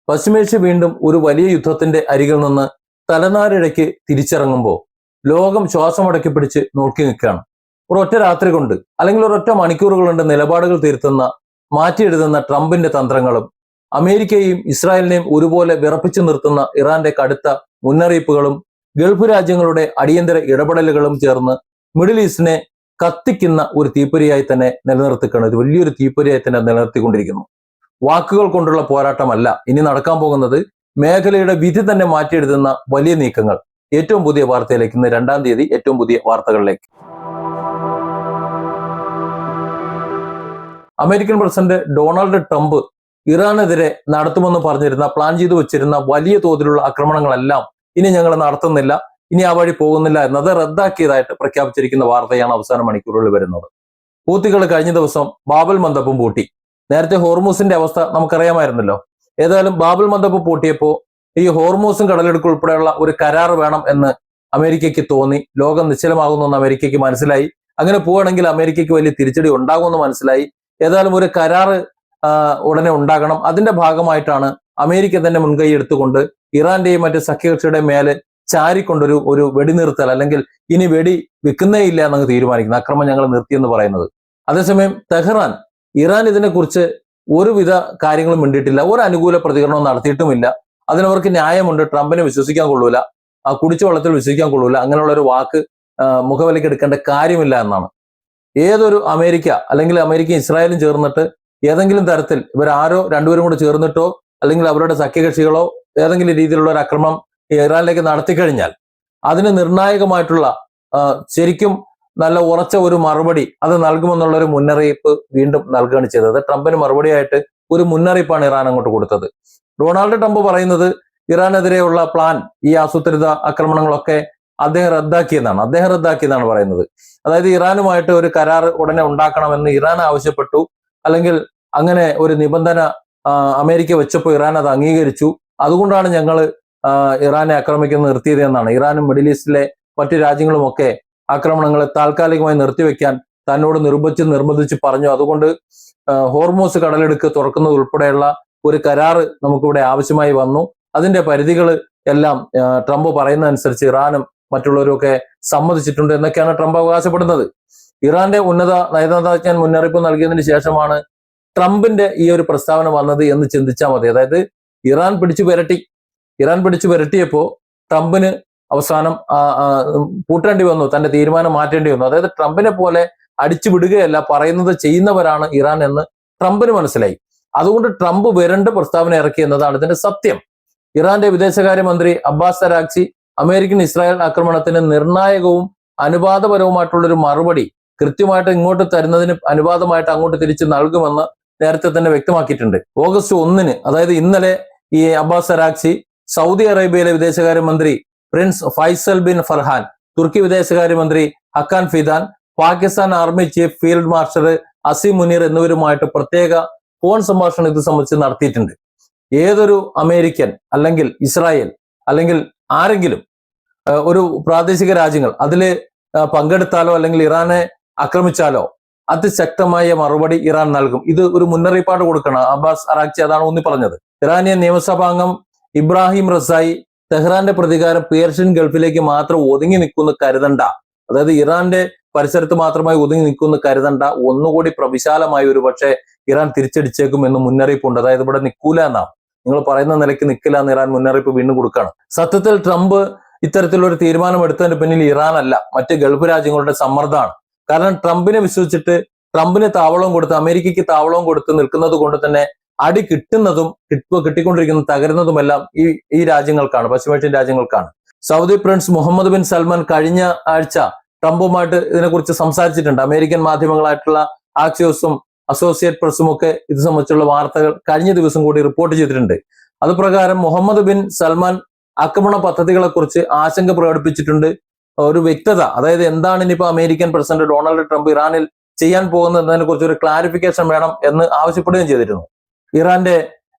പശ്ചിമേഷ്യ വീണ്ടും ഒരു വലിയ യുദ്ധത്തിന്റെ അരികിൽ നിന്ന് തലനാരിഴയ്ക്ക് തിരിച്ചിറങ്ങുമ്പോൾ ലോകം ശ്വാസമടക്കി പിടിച്ച് നോക്കി നിൽക്കുകയാണ്. ഒരൊറ്റ രാത്രി കൊണ്ട് അല്ലെങ്കിൽ ഒരൊറ്റ മണിക്കൂറുകൾ കൊണ്ട് നിലപാടുകൾ തിരുത്തുന്ന, മാറ്റിയെഴുതുന്ന ട്രംപിന്റെ തന്ത്രങ്ങളും അമേരിക്കയെയും ഇസ്രായേലിനെയും ഒരുപോലെ വിറപ്പിച്ചു നിർത്തുന്ന ഇറാന്റെ കടുത്ത മുന്നറിയിപ്പുകളും ഗൾഫ് രാജ്യങ്ങളുടെ അടിയന്തര ഇടപെടലുകളും ചേർന്ന് മിഡിൽ ഈസ്റ്റിനെ കത്തിക്കുന്ന ഒരു തീപ്പൊരിയായി തന്നെ നിലനിർത്തിക്കണം. ഇത് വലിയൊരു തീപ്പൊരിയായി തന്നെ നിലനിർത്തിക്കൊണ്ടിരിക്കുന്നു. വാക്കുകൾ കൊണ്ടുള്ള പോരാട്ടമല്ല ഇനി നടക്കാൻ പോകുന്നത്. മേഖലയുടെ വിധി തന്നെ മാറ്റിയെഴുതുന്ന വലിയ നീക്കങ്ങൾ. ഏറ്റവും പുതിയ വാർത്തയിലേക്ക്, ഇന്ന് 2-ാം തീയതി ഏറ്റവും പുതിയ വാർത്തകളിലേക്ക്. അമേരിക്കൻ പ്രസിഡന്റ് ഡൊണാൾഡ് ട്രംപ് ഇറാനെതിരെ നടത്തുമെന്ന് പറഞ്ഞിരുന്ന, പ്ലാൻ ചെയ്തു വെച്ചിരുന്ന വലിയ തോതിലുള്ള ആക്രമണങ്ങളെല്ലാം ഇനി ഞങ്ങൾ നടത്തുന്നില്ല, ഇനി ആ വഴി പോകുന്നില്ല എന്നത് റദ്ദാക്കിയതായിട്ട് പ്രഖ്യാപിച്ചിരിക്കുന്ന വാർത്തയാണ് അവസാന മണിക്കൂറുകളിൽ വരുന്നത്. ഹൂത്തികൾ കഴിഞ്ഞ ദിവസം ബാബൽ മന്ദബും പൂട്ടി. നേരത്തെ ഹോർമൂസിന്റെ അവസ്ഥ നമുക്കറിയാമായിരുന്നല്ലോ. ഏതായാലും ബാബൽ മന്ദബ് പൂട്ടിയപ്പോൾ ഈ ഹോർമൂസും കടലെടുക്കും ഉൾപ്പെടെയുള്ള ഒരു കരാർ വേണം എന്ന് അമേരിക്കയ്ക്ക് തോന്നി. ലോകം നിശ്ചലമാകുമെന്ന് അമേരിക്കയ്ക്ക് മനസ്സിലായി. അങ്ങനെ പോവുകയാണെങ്കിൽ അമേരിക്കയ്ക്ക് വലിയ തിരിച്ചടി ഉണ്ടാകുമെന്ന് മനസ്സിലായി. ഏതായാലും ഒരു കരാറ് ഉടനെ ഉണ്ടാകണം. അതിന്റെ ഭാഗമായിട്ടാണ് അമേരിക്ക തന്നെ മുൻകൈ എടുത്തുകൊണ്ട് ഇറാന്റെയും മറ്റ് സഖ്യകക്ഷിയുടെയും മേലെ ചാരിക്കൊണ്ടൊരു വെടിനിർത്തൽ, അല്ലെങ്കിൽ ഇനി വെടി വെക്കുന്നേ ഇല്ല എന്നങ്ങ് തീരുമാനിക്കുന്നത്, അക്രമം ഞങ്ങൾ നിർത്തിയെന്ന് പറയുന്നത്. അതേസമയം തെഹ്റാൻ, ഇറാൻ ഇതിനെക്കുറിച്ച് ഒരുവിധ കാര്യങ്ങളും മിണ്ടിയിട്ടില്ല, ഒരു അനുകൂല പ്രതികരണവും നടത്തിയിട്ടുമില്ല. അതിനവർക്ക് ന്യായമുണ്ട്. ട്രംപിനെ വിശ്വസിക്കാൻ കൊള്ളൂല, ആ കുടിച്ച വെള്ളത്തിൽ വിശ്വസിക്കാൻ കൊള്ളൂല, അങ്ങനെയുള്ള ഒരു വാക്ക് മുഖവിലക്കെടുക്കേണ്ട കാര്യമില്ല എന്നാണ്. ഏതൊരു അമേരിക്ക അല്ലെങ്കിൽ അമേരിക്കയും ഇസ്രായേലും ചേർന്നിട്ട് ഏതെങ്കിലും തരത്തിൽ ഇവരാരോ രണ്ടുപേരും കൂടെ ചേർന്നിട്ടോ അല്ലെങ്കിൽ അവരുടെ സഖ്യകക്ഷികളോ ഏതെങ്കിലും രീതിയിലുള്ള ഒരു ആക്രമണം ഇറാനിലേക്ക് നടത്തിക്കഴിഞ്ഞാൽ അതിന് നിർണായകമായിട്ടുള്ള ശരിക്കും നല്ല ഉറച്ച ഒരു മറുപടി അത് നൽകുമെന്നുള്ള ഒരു മുന്നറിയിപ്പ് വീണ്ടും നൽകുകയാണ് ചെയ്തത്. ട്രംപിന് മറുപടിയായിട്ട് ഒരു മുന്നറിയിപ്പാണ് ഇറാൻ അങ്ങോട്ട് കൊടുത്തത്. ഡൊണാൾഡ് ട്രംപ് പറയുന്നത് ഇറാനെതിരെയുള്ള പ്ലാൻ, ഈ ആസൂത്രിത ആക്രമണങ്ങളൊക്കെ അദ്ദേഹം റദ്ദാക്കിയെന്നാണ് പറയുന്നത്. അതായത് ഇറാനുമായിട്ട് ഒരു കരാർ ഉടനെ ഉണ്ടാക്കണമെന്ന് ഇറാൻ ആവശ്യപ്പെട്ടു, അല്ലെങ്കിൽ അങ്ങനെ ഒരു നിബന്ധന അമേരിക്ക വെച്ചപ്പോൾ ഇറാൻ അത് അംഗീകരിച്ചു. അതുകൊണ്ടാണ് ഞങ്ങൾ ഇറാനെ ആക്രമിക്കുന്നത് നിർത്തിയത് എന്നാണ്. ഇറാനും മിഡിൽ ഈസ്റ്റിലെ മറ്റു രാജ്യങ്ങളുമൊക്കെ ആക്രമണങ്ങളെ താൽക്കാലികമായി നിർത്തിവെക്കാൻ തന്നോട് നിർബന്ധിച്ച് പറഞ്ഞു. അതുകൊണ്ട് ഹോർമൂസ് കടലെടുക്ക് തുറക്കുന്നത് ഉൾപ്പെടെയുള്ള ഒരു കരാറ് നമുക്കിവിടെ ആവശ്യമായി വന്നു. അതിന്റെ പരിധികൾ എല്ലാം ട്രംപ് പറയുന്നതനുസരിച്ച് ഇറാനും മറ്റുള്ളവരൊക്കെ സമ്മതിച്ചിട്ടുണ്ട് എന്നൊക്കെയാണ് ട്രംപ് അവകാശപ്പെടുന്നത്. ഇറാന്റെ ഉന്നത നയതന്ത്രജ്ഞൻ മുന്നറിയിപ്പ് നൽകിയതിന് ശേഷമാണ് ട്രംപിന്റെ ഈ ഒരു പ്രസ്താവന വന്നത് എന്ന് ചിന്തിച്ചാൽ മതി. അതായത് ഇറാൻ പിടിച്ചു വരട്ടിയപ്പോ ട്രംപിന് അവസാനം പൂട്ടേണ്ടി വന്നു, തന്റെ തീരുമാനം മാറ്റേണ്ടി വന്നു. അതായത് ട്രംപിനെ പോലെ അടിച്ചു വിടുകയല്ല, പറയുന്നത് ചെയ്യുന്നവരാണ് ഇറാൻ എന്ന് ട്രംപിന് മനസ്സിലായി. അതുകൊണ്ട് ട്രംപ് വരണ്ട പ്രസ്താവന ഇറക്കി എന്നതാണ് ഇതിന്റെ സത്യം. ഇറാന്റെ വിദേശകാര്യമന്ത്രി അബ്ബാസ് അരാഗ്ചി അമേരിക്കൻ ഇസ്രായേൽ ആക്രമണത്തിന് നിർണായകവും അനുപാതപരവുമായിട്ടുള്ളൊരു മറുപടി കൃത്യമായിട്ട് ഇങ്ങോട്ട് തരുന്നതിന് അനുപാതമായിട്ട് അങ്ങോട്ട് തിരിച്ച് നൽകുമെന്ന് നേരത്തെ തന്നെ വ്യക്തമാക്കിയിട്ടുണ്ട്. ഓഗസ്റ്റ് 1-ന്, അതായത് ഇന്നലെ, ഈ അബ്ബാസ് അരാഗ്ചി സൗദി അറേബ്യയിലെ വിദേശകാര്യമന്ത്രി പ്രിൻസ് ഫൈസൽ ബിൻ ഫർഹാൻ, തുർക്കി വിദേശകാര്യമന്ത്രി Hakan Fidan, Pakistan army chief field marshal Asim Munir എന്നിവരുമായിട്ട് പ്രത്യേക ഫോൺ സംഭാഷണം ഇത് സംബന്ധിച്ച് നടത്തിയിട്ടുണ്ട്. ഏതൊരു അമേരിക്കൻ അല്ലെങ്കിൽ ഇസ്രായേൽ അല്ലെങ്കിൽ ആരെങ്കിലും ഒരു പ്രാദേശിക രാജ്യങ്ങൾ അതിൽ പങ്കെടുത്താലോ അല്ലെങ്കിൽ ഇറാനെ ആക്രമിച്ചാലോ അതിശക്തമായ മറുപടി ഇറാൻ നൽകും. ഇത് ഒരു മുന്നറിയിപ്പാട് കൊടുക്കണം. അബ്ബാസ് അരാഗ്ചി അതാണ് ഊന്നി പറഞ്ഞത്. ഇറാനിയൻ നിയമസഭാംഗം ഇബ്രാഹിം റസായി തെഹ്റാന്റെ പ്രതികാരം പേർഷ്യൻ ഗൾഫിലേക്ക് മാത്രം ഒതുങ്ങി നിൽക്കുന്ന കരുതണ്ട, അതായത് ഇറാന്റെ പരിസരത്ത് മാത്രമായി ഒതുങ്ങി നിൽക്കുന്ന കരുതണ്ട, ഒന്നുകൂടി പ്രവിശാലമായി ഒരു പക്ഷേ ഇറാൻ തിരിച്ചടിച്ചേക്കും എന്ന് മുന്നറിയിപ്പുണ്ട്. അതായത് ഇവിടെ നിൽക്കൂല എന്നാണ്, നിങ്ങൾ പറയുന്ന നിലയ്ക്ക് നിൽക്കില്ല എന്ന് ഇറാൻ മുന്നറിയിപ്പ് വീണ്ടും കൊടുക്കുകയാണ്. സത്യത്തിൽ ട്രംപ് ഇത്തരത്തിലൊരു തീരുമാനം എടുത്തതിന് പിന്നിൽ ഇറാൻ അല്ല, മറ്റ് ഗൾഫ് രാജ്യങ്ങളുടെ സമ്മർദ്ദമാണ്. കാരണം ട്രംപിനെ വിശ്വസിച്ചിട്ട് ട്രംപിന് താവളവും കൊടുത്ത് അമേരിക്കയ്ക്ക് താവളവും കൊടുത്ത് നിൽക്കുന്നത് കൊണ്ട് തന്നെ അടി കിട്ടുന്നതും കിട്ടിക്കൊണ്ടിരിക്കുന്നതും തകരുന്നതുമെല്ലാം ഈ രാജ്യങ്ങൾക്കാണ്, പശ്ചിമേഷ്യൻ രാജ്യങ്ങൾക്കാണ്. Saudi prince Mohammed bin Salman കഴിഞ്ഞ ആഴ്ച ട്രംപുമായിട്ട് ഇതിനെക്കുറിച്ച് സംസാരിച്ചിട്ടുണ്ട്. അമേരിക്കൻ മാധ്യമങ്ങളായിട്ടുള്ള ആക്സിയോസും അസോസിയേറ്റ് പ്രസും ഒക്കെ ഇത് സംബന്ധിച്ചുള്ള വാർത്തകൾ കഴിഞ്ഞ ദിവസം കൂടി റിപ്പോർട്ട് ചെയ്തിട്ടുണ്ട്. അതുപ്രകാരം മുഹമ്മദ് ബിൻ സൽമാൻ ആക്രമണ പദ്ധതികളെ കുറിച്ച് ആശങ്ക പ്രകടിപ്പിച്ചിട്ടുണ്ട്. ഒരു വ്യക്തത, അതായത് എന്താണ് ഇനിയിപ്പോ അമേരിക്കൻ പ്രസിഡന്റ് ഡൊണാൾഡ് ട്രംപ് ഇറാനിൽ ചെയ്യാൻ പോകുന്നത് എന്നതിനെ കുറിച്ച് ഒരു ക്ലാരിഫിക്കേഷൻ വേണം എന്ന് ആവശ്യപ്പെടുകയും ചെയ്തിരുന്നു. ഇറാന്റെ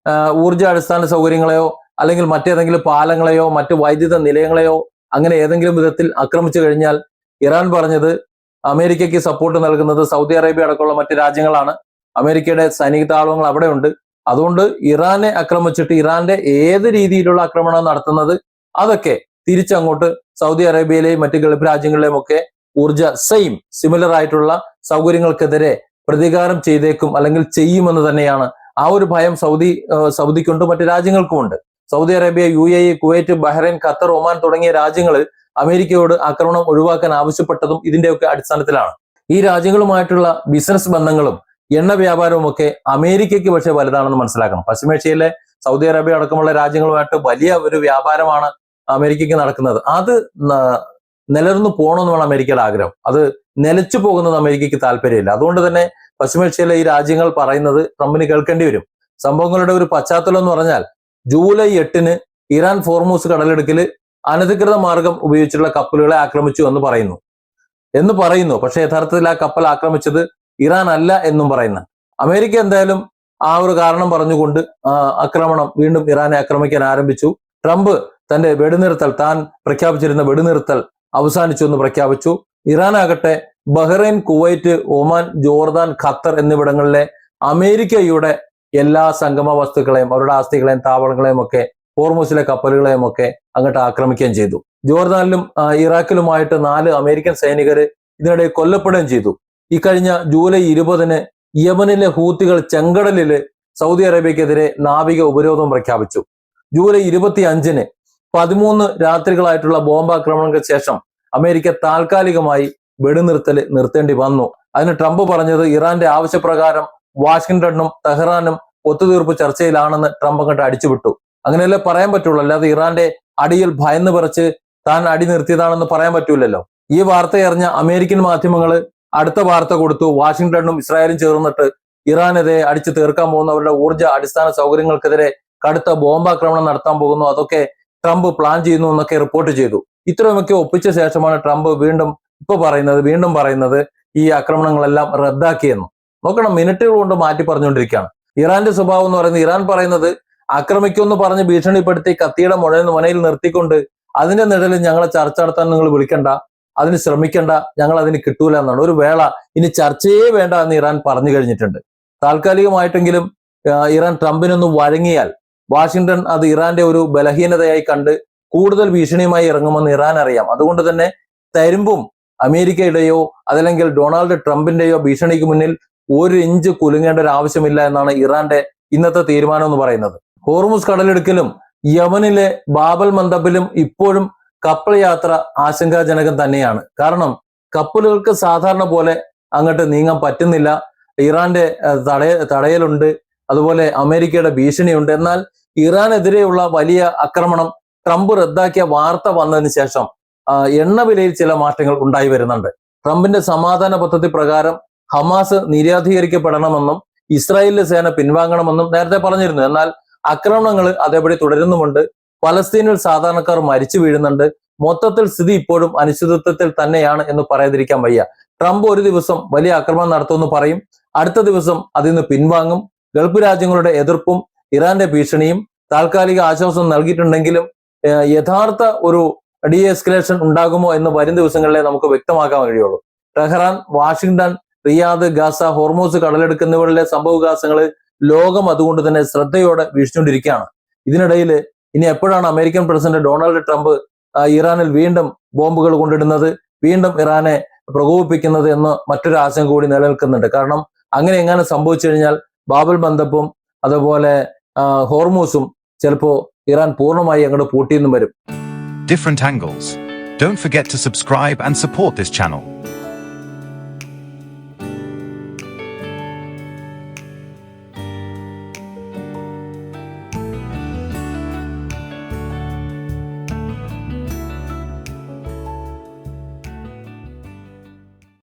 ഊർജ്ജ അടിസ്ഥാന സൗകര്യങ്ങളെയോ അല്ലെങ്കിൽ മറ്റേതെങ്കിലും പാലങ്ങളെയോ മറ്റു വൈദ്യുത നിലയങ്ങളെയോ അങ്ങനെ ഏതെങ്കിലും വിധത്തിൽ ആക്രമിച്ചു കഴിഞ്ഞാൽ ഇറാൻ പറഞ്ഞത് അമേരിക്കയ്ക്ക് സപ്പോർട്ട് നൽകുന്നത് സൗദി അറേബ്യ അടക്കമുള്ള മറ്റു രാജ്യങ്ങളാണ്. അമേരിക്കയുടെ സൈനിക താവളങ്ങൾ അവിടെ ഉണ്ട്. അതുകൊണ്ട് ഇറാനെ ആക്രമിച്ചിട്ട് ഇറാന്റെ ഏത് രീതിയിലുള്ള ആക്രമണം നടത്തുന്നത് അതൊക്കെ തിരിച്ചങ്ങോട്ട് സൗദി അറേബ്യയിലെയും മറ്റ് ഗൾഫ് രാജ്യങ്ങളിലെയും ഒക്കെ സിമിലർ ആയിട്ടുള്ള സൗകര്യങ്ങൾക്കെതിരെ പ്രതികാരം ചെയ്തേക്കും അല്ലെങ്കിൽ ചെയ്യുമെന്ന് തന്നെയാണ് ആ ഒരു ഭയം സൗദിക്കുണ്ട്, മറ്റു രാജ്യങ്ങൾക്കുമുണ്ട്. Saudi Arabia, UAE, Kuwait, Bahrain, Qatar, Oman തുടങ്ങിയ രാജ്യങ്ങൾ അമേരിക്കയോട് ആക്രമണം ഒഴിവാക്കാൻ ആവശ്യപ്പെട്ടതും ഇതിന്റെയൊക്കെ അടിസ്ഥാനത്തിലാണ്. ഈ രാജ്യങ്ങളുമായിട്ടുള്ള ബിസിനസ് ബന്ധങ്ങളും എണ്ണ വ്യാപാരവും ഒക്കെ അമേരിക്കയ്ക്ക് പക്ഷേ വലുതാണെന്ന് മനസ്സിലാക്കണം. പശ്ചിമേഷ്യയിലെ സൗദി അറേബ്യ അടക്കമുള്ള രാജ്യങ്ങളുമായിട്ട് വലിയ ഒരു വ്യാപാരമാണ് അമേരിക്കയ്ക്ക് നടക്കുന്നത്. അത് നിലനിന്ന് പോകണമെന്ന് വേണം അമേരിക്കയുടെ ആഗ്രഹം. അത് നിലച്ചു പോകുന്നത് അമേരിക്കയ്ക്ക് താല്പര്യമില്ല. അതുകൊണ്ട് തന്നെ പശ്ചിമേഷ്യയിലെ ഈ രാജ്യങ്ങൾ പറയുന്നത് ട്രംപിന് കേൾക്കേണ്ടി വരും. സംഭവങ്ങളുടെ ഒരു പശ്ചാത്തലം എന്ന് പറഞ്ഞാൽ ജൂലൈ 8 ഇറാൻ ഫോർമൂസ് കടലിടുക്കിൽ അനധികൃത മാർഗം ഉപയോഗിച്ചുള്ള കപ്പലുകളെ ആക്രമിച്ചു എന്ന് പറയുന്നു. പക്ഷെ യഥാർത്ഥത്തിൽ ആ കപ്പൽ ആക്രമിച്ചത് ഇറാൻ അല്ല എന്നും പറയുന്നു. അമേരിക്ക എന്തായാലും ആ ഒരു കാരണം പറഞ്ഞുകൊണ്ട് ആക്രമണം വീണ്ടും ഇറാനെ ആക്രമിക്കാൻ ആരംഭിച്ചു. ട്രംപ് തന്റെ താൻ പ്രഖ്യാപിച്ചിരുന്ന വെടിനിർത്തൽ അവസാനിച്ചു എന്ന് പ്രഖ്യാപിച്ചു. ഇറാൻ ആകട്ടെ Bahrain, Kuwait, Oman, Jordan, Qatar എന്നിവിടങ്ങളിലെ അമേരിക്കയുടെ എല്ലാ സംഗമ വസ്തുക്കളെയും അവരുടെ ആസ്തികളെയും താവളങ്ങളെയും ഒക്കെ ഹോർമൂസിലെ കപ്പലുകളെയും ഒക്കെ അങ്ങോട്ട് ആക്രമിക്കുകയും ചെയ്തു. ജോർദാനിലും ഇറാഖിലുമായിട്ട് 4 അമേരിക്കൻ സൈനികര് ഇതിനിടെ കൊല്ലപ്പെടുകയും ചെയ്തു. ഈ കഴിഞ്ഞ ജൂലൈ 20 യമനിലെ ഹൂത്തികൾ ചെങ്കടലില് സൗദി അറേബ്യക്കെതിരെ നാവിക ഉപരോധം പ്രഖ്യാപിച്ചു. ജൂലൈ 25 13 രാത്രികളായിട്ടുള്ള ബോംബാക്രമണങ്ങൾക്ക് ശേഷം അമേരിക്ക താൽക്കാലികമായി വെടിനിർത്തൽ നിർത്തേണ്ടി വന്നു. അതിന് ട്രംപ് പറഞ്ഞത് ഇറാന്റെ ആവശ്യപ്രകാരം വാഷിംഗ്ടണും തെഹ്റാനും ഒത്തുതീർപ്പ് ചർച്ചയിലാണെന്ന് ട്രംപ് അങ്ങോട്ട് അടിച്ചുവിട്ടു. അങ്ങനെയല്ലേ പറയാൻ പറ്റുള്ളൂ, അല്ലാതെ ഇറാന്റെ അടിയിൽ ഭയന്ന് പറിച്ച് താൻ അടി നിർത്തിയതാണെന്ന് പറയാൻ പറ്റൂലല്ലോ. ഈ വാർത്തയറിഞ്ഞ അമേരിക്കൻ മാധ്യമങ്ങൾ അടുത്ത വാർത്ത കൊടുത്തു. വാഷിംഗ്ടണും ഇസ്രായേലും ചേർന്നിട്ട് ഇറാനെതിരെ അടിച്ചു തീർക്കാൻ പോകുന്ന അവരുടെ ഊർജ്ജ അടിസ്ഥാന സൗകര്യങ്ങൾക്കെതിരെ കടുത്ത ബോംബാക്രമണം നടത്താൻ പോകുന്നു, അതൊക്കെ ട്രംപ് പ്ലാൻ ചെയ്യുന്നു എന്നൊക്കെ റിപ്പോർട്ട് ചെയ്തു. ഇത്രയുമൊക്കെ ഒപ്പിച്ച ശേഷമാണ് ട്രംപ് വീണ്ടും പറയുന്നത് ഈ ആക്രമണങ്ങളെല്ലാം റദ്ദാക്കിയെന്ന്. നോക്കണം, മിനിറ്റുകൾ കൊണ്ട് മാറ്റി പറഞ്ഞുകൊണ്ടിരിക്കുകയാണ്. ഇറാന്റെ സ്വഭാവം എന്ന് പറയുന്നത്, ഇറാൻ പറയുന്നത് ആക്രമിക്കുമെന്ന് പറഞ്ഞ് ഭീഷണിപ്പെടുത്തി കത്തിയുടെ മുനയിൽ നിർത്തിക്കൊണ്ട് അതിന്റെ നിഴലിൽ ഞങ്ങളെ ചർച്ച നടത്താൻ നിങ്ങൾ വിളിക്കണ്ട, അതിന് ശ്രമിക്കണ്ട, ഞങ്ങൾ അതിന് കിട്ടൂല എന്നാണ്. ഒരു വേള ഇനി ചർച്ചയേ വേണ്ട എന്ന് ഇറാൻ പറഞ്ഞു കഴിഞ്ഞിട്ടുണ്ട്. താൽക്കാലികമായിട്ടെങ്കിലും ഇറാൻ ട്രംപിനൊന്ന് വഴങ്ങിയാൽ വാഷിംഗ്ടൺ അത് ഇറാന്റെ ഒരു ബലഹീനതയായി കണ്ട് കൂടുതൽ ഭീഷണിയുമായി ഇറങ്ങുമെന്ന് ഇറാൻ അറിയാം. അതുകൊണ്ട് തന്നെ തരുമ്പും അമേരിക്കയുടെയോ അതല്ലെങ്കിൽ ഡൊണാൾഡ് ട്രംപിന്റെയോ ഭീഷണിക്ക് മുന്നിൽ 1 ഇഞ്ച് കുലുങ്ങേണ്ട ഒരു ആവശ്യമില്ല എന്നാണ് ഇറാന്റെ ഇന്നത്തെ തീരുമാനം എന്ന് പറയുന്നത്. ഹോർമുസ് കടലിടുക്കിലും യമനിലെ ബാബൽ മന്ദബിലും ഇപ്പോഴും കപ്പൽ യാത്ര ആശങ്കാജനകം തന്നെയാണ്. കാരണം കപ്പലുകൾക്ക് സാധാരണ പോലെ അങ്ങോട്ട് നീങ്ങാൻ പറ്റുന്നില്ല. ഇറാന്റെ തടയലുണ്ട്, അതുപോലെ അമേരിക്കയുടെ ഭീഷണിയുണ്ട്. എന്നാൽ ഇറാനെതിരെയുള്ള വലിയ ആക്രമണം ട്രംപ് റദ്ദാക്കിയ വാർത്ത വന്നതിന് ശേഷം എണ്ണ വിലയിൽ ചില മാറ്റങ്ങൾ ഉണ്ടായി വരുന്നുണ്ട്. ട്രംപിന്റെ സമാധാന പദ്ധതി പ്രകാരം ഹമാസ് നിരാധീകരിക്കപ്പെടണമെന്നും ഇസ്രായേലിലെ സേന പിൻവാങ്ങണമെന്നും നേരത്തെ പറഞ്ഞിരുന്നു. എന്നാൽ ആക്രമണങ്ങൾ അതേപടി തുടരുന്നുമുണ്ട്. പലസ്തീനിൽ സാധാരണക്കാർ മരിച്ചു വീഴുന്നുണ്ട്. മൊത്തത്തിൽ സ്ഥിതി ഇപ്പോഴും അനിശ്ചിതത്വത്തിൽ തന്നെയാണ് എന്ന് പറയാതിരിക്കാൻ വയ്യ. ട്രംപ് ഒരു ദിവസം വലിയ ആക്രമണം നടത്തുമെന്ന് പറയും, അടുത്ത ദിവസം അതിൽ നിന്ന് പിൻവാങ്ങും. ഗൾഫ് രാജ്യങ്ങളുടെ എതിർപ്പും ഇറാന്റെ ഭീഷണിയും താൽക്കാലിക ആശ്വാസം നൽകിയിട്ടുണ്ടെങ്കിലും യഥാർത്ഥ ഒരു ഡീഎസ്കലേഷൻ ഉണ്ടാകുമോ എന്ന് വരും ദിവസങ്ങളിലെ നമുക്ക് വ്യക്തമാക്കാൻ കഴിയുള്ളൂ. Tehran, Washington, Riyadh, Gaza, Hormuz കടലെടുക്ക് എന്നിവരിലെ സംഭവവികാസങ്ങൾ ലോകം അതുകൊണ്ട് തന്നെ ശ്രദ്ധയോടെ വീക്ഷിച്ചുകൊണ്ടിരിക്കുകയാണ്. ഇതിനിടയിൽ ഇനി എപ്പോഴാണ് അമേരിക്കൻ പ്രസിഡന്റ് ഡൊണാൾഡ് ട്രംപ് ഇറാനിൽ വീണ്ടും ബോംബുകൾ കൊണ്ടിടുന്നത്, വീണ്ടും ഇറാനെ പ്രകോപിപ്പിക്കുന്നത് എന്ന് മറ്റൊരു ആശങ്ക കൂടി നിലനിൽക്കുന്നുണ്ട്. കാരണം അങ്ങനെ എങ്ങനെ സംഭവിച്ചു കഴിഞ്ഞാൽ ബാബൽ മന്ദബും അതുപോലെ ഹോർമൂസും ചിലപ്പോ ഇറാൻ പൂർണ്ണമായി അങ്ങോട്ട് പൂട്ടിയെന്നും വരും. Different angles. Don't forget to subscribe and support this channel.